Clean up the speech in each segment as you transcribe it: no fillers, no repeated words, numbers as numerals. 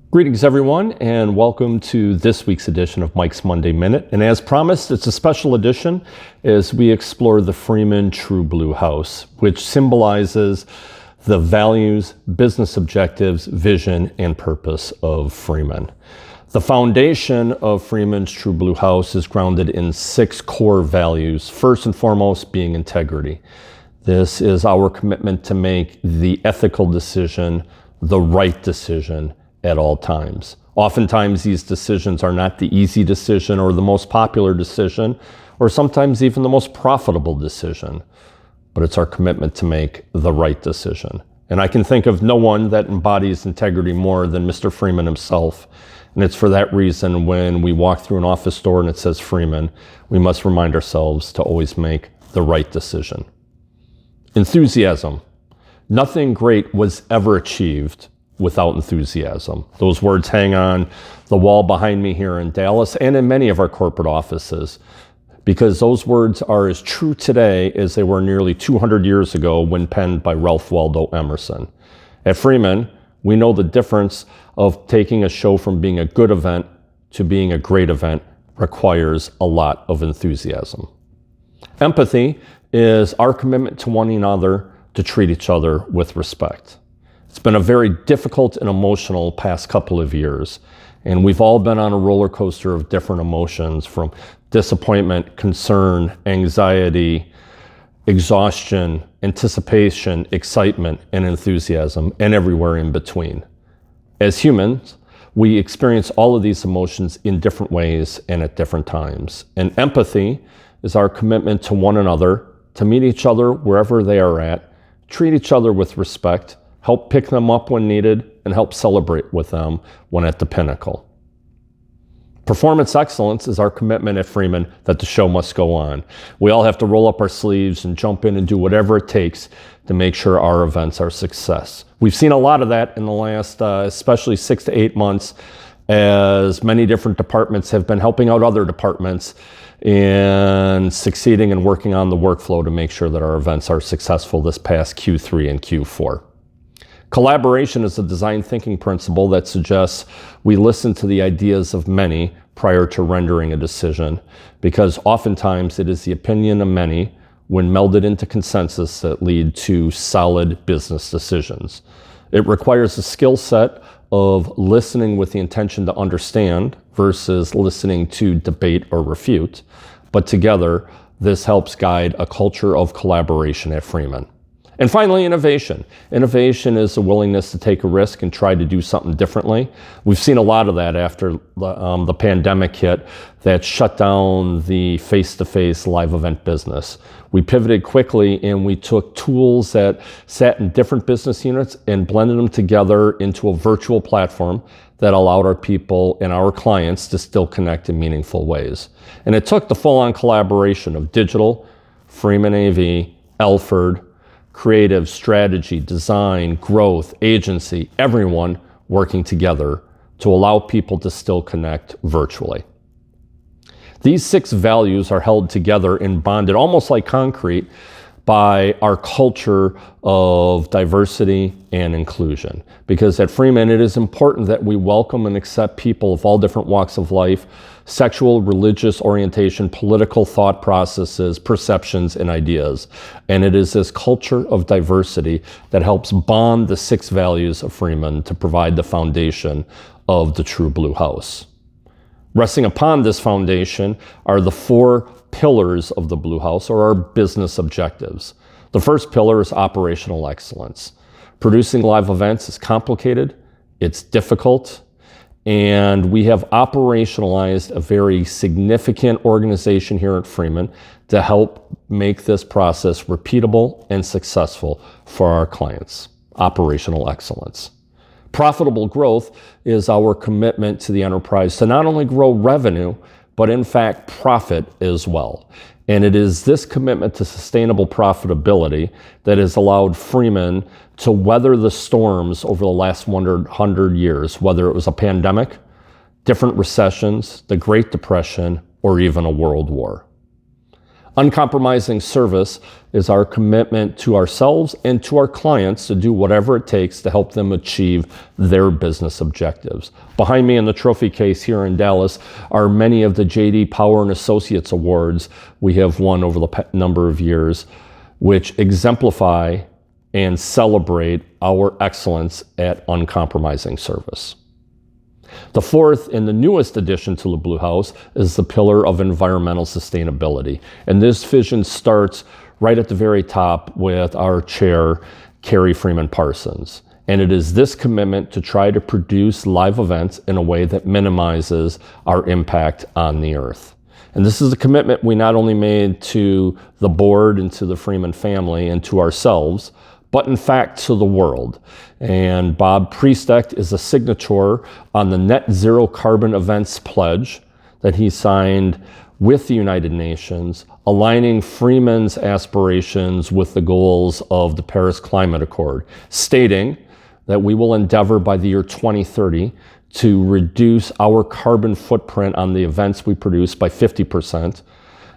Greetings, everyone, and welcome to this week's edition of Mike's Monday Minute. And as promised, it's a special edition as we explore the Freeman True Blue House, which symbolizes the values, business objectives, vision, and purpose of Freeman. The foundation of Freeman's True Blue House is grounded in 6 core values, first and foremost being integrity. This is our commitment to make the ethical decision the right decision at all times. Oftentimes, these decisions are not the easy decision or the most popular decision, or sometimes even the most profitable decision, but it's our commitment to make the right decision. And I can think of no one that embodies integrity more than Mr. Freeman himself. And it's for that reason when we walk through an office door and it says Freeman, we must remind ourselves to always make the right decision. Enthusiasm. Nothing great was ever achieved without enthusiasm. Those words hang on the wall behind me here in Dallas and in many of our corporate offices, because those words are as true today as they were nearly 200 years ago when penned by Ralph Waldo Emerson. At Freeman, we know the difference of taking a show from being a good event to being a great event requires a lot of enthusiasm. Empathy is our commitment to one another to treat each other with respect. It's been a very difficult and emotional past couple of years, and we've all been on a roller coaster of different emotions, from disappointment, concern, anxiety, exhaustion, anticipation, excitement, and enthusiasm, and everywhere in between. As humans, we experience all of these emotions in different ways and at different times. And empathy is our commitment to one another, to meet each other wherever they are at, treat each other with respect, help pick them up when needed, and help celebrate with them when at the pinnacle. Performance excellence is our commitment at Freeman that the show must go on. We all have to roll up our sleeves and jump in and do whatever it takes to make sure our events are a success. We've seen a lot of that in the last, especially 6 to 8 months, as many different departments have been helping out other departments in succeeding and working on the workflow to make sure that our events are successful this past Q3 and Q4. Collaboration is a design thinking principle that suggests we listen to the ideas of many prior to rendering a decision, because oftentimes it is the opinion of many, when melded into consensus, that lead to solid business decisions. It requires a skill set of listening with the intention to understand versus listening to debate or refute, but together this helps guide a culture of collaboration at Freeman. And finally, innovation. Innovation is a willingness to take a risk and try to do something differently. We've seen a lot of that after the pandemic hit that shut down the face-to-face live event business. We pivoted quickly and we took tools that sat in different business units and blended them together into a virtual platform that allowed our people and our clients to still connect in meaningful ways. And it took the full-on collaboration of digital, Freeman AV, Elford, creative, strategy, design, growth, agency, everyone working together to allow people to still connect virtually. These 6 values are held together and bonded almost like concrete by our culture of diversity and inclusion. Because at Freeman, it is important that we welcome and accept people of all different walks of life, sexual, religious orientation, political thought processes, perceptions, and ideas. And it is this culture of diversity that helps bond the 6 values of Freeman to provide the foundation of the True Blue House. Resting upon this foundation are the 4 pillars of the Blue House, or our business objectives. The first pillar is operational excellence. Producing live events is complicated, it's difficult, and we have operationalized a very significant organization here at Freeman to help make this process repeatable and successful for our clients. Operational excellence. Profitable growth is our commitment to the enterprise to not only grow revenue, but in fact profit as well. And it is this commitment to sustainable profitability that has allowed Freeman to weather the storms over the last 100 years, whether it was a pandemic, different recessions, the Great Depression, or even a world war. Uncompromising service is our commitment to ourselves and to our clients to do whatever it takes to help them achieve their business objectives. Behind me in the trophy case here in Dallas are many of the J.D. Power and Associates Awards we have won over the number of years, which exemplify and celebrate our excellence at uncompromising service. The fourth and the newest addition to the Blue House is the pillar of environmental sustainability. And this vision starts right at the very top with our chair, Carrie Freeman Parsons. And it is this commitment to try to produce live events in a way that minimizes our impact on the earth. And this is a commitment we not only made to the board and to the Freeman family and to ourselves, but in fact to the world. And Bob Priestek is a signature on the Net Zero Carbon Events Pledge that he signed with the United Nations, aligning Freeman's aspirations with the goals of the Paris Climate Accord, stating that we will endeavor by the year 2030 to reduce our carbon footprint on the events we produce by 50%,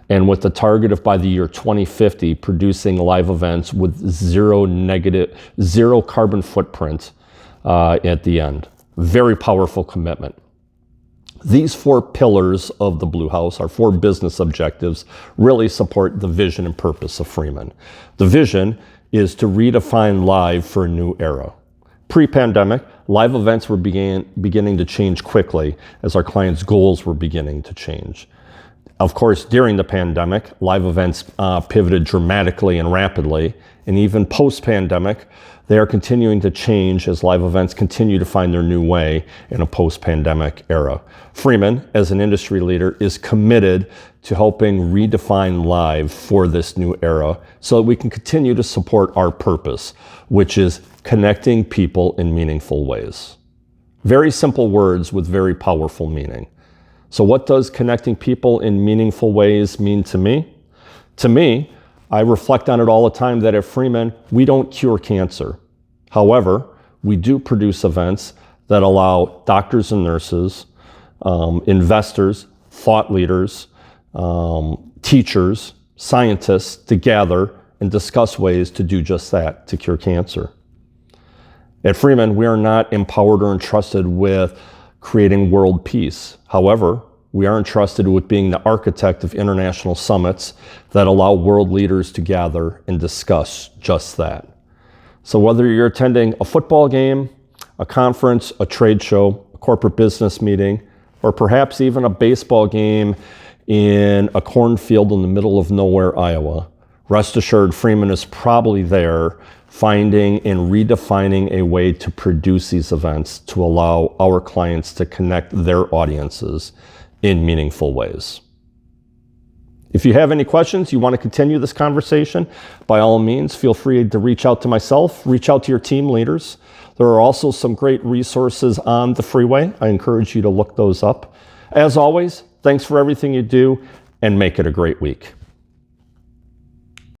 and with the target of by the year 2050 producing live events with zero carbon footprint at the end. Very powerful commitment. These four pillars of the Blue House, our four business objectives, really support the vision and purpose of Freeman. The vision is to redefine live for a new era. Pre-pandemic, live events were beginning to change quickly as our clients' goals were beginning to change. Of course, during the pandemic, live events pivoted dramatically and rapidly, and even post-pandemic, they are continuing to change as live events continue to find their new way in a post-pandemic era. Freeman, as an industry leader, is committed to helping redefine live for this new era so that we can continue to support our purpose, which is connecting people in meaningful ways. Very simple words with very powerful meaning. So what does connecting people in meaningful ways mean to me? To me, I reflect on it all the time that at Freeman, we don't cure cancer. However, we do produce events that allow doctors and nurses, investors, thought leaders, teachers, scientists to gather and discuss ways to do just that, to cure cancer. At Freeman, we are not empowered or entrusted with creating world peace. However, we are entrusted with being the architect of international summits that allow world leaders to gather and discuss just that. So whether you're attending a football game, a conference, a trade show, a corporate business meeting, or perhaps even a baseball game in a cornfield in the middle of nowhere, Iowa, rest assured Freeman is probably there finding and redefining a way to produce these events to allow our clients to connect their audiences in meaningful ways. If you have any questions, you want to continue this conversation, by all means, feel free to reach out to myself, reach out to your team leaders. There are also some great resources on the freeway. I encourage you to look those up. As always, thanks for everything you do, and make it a great week.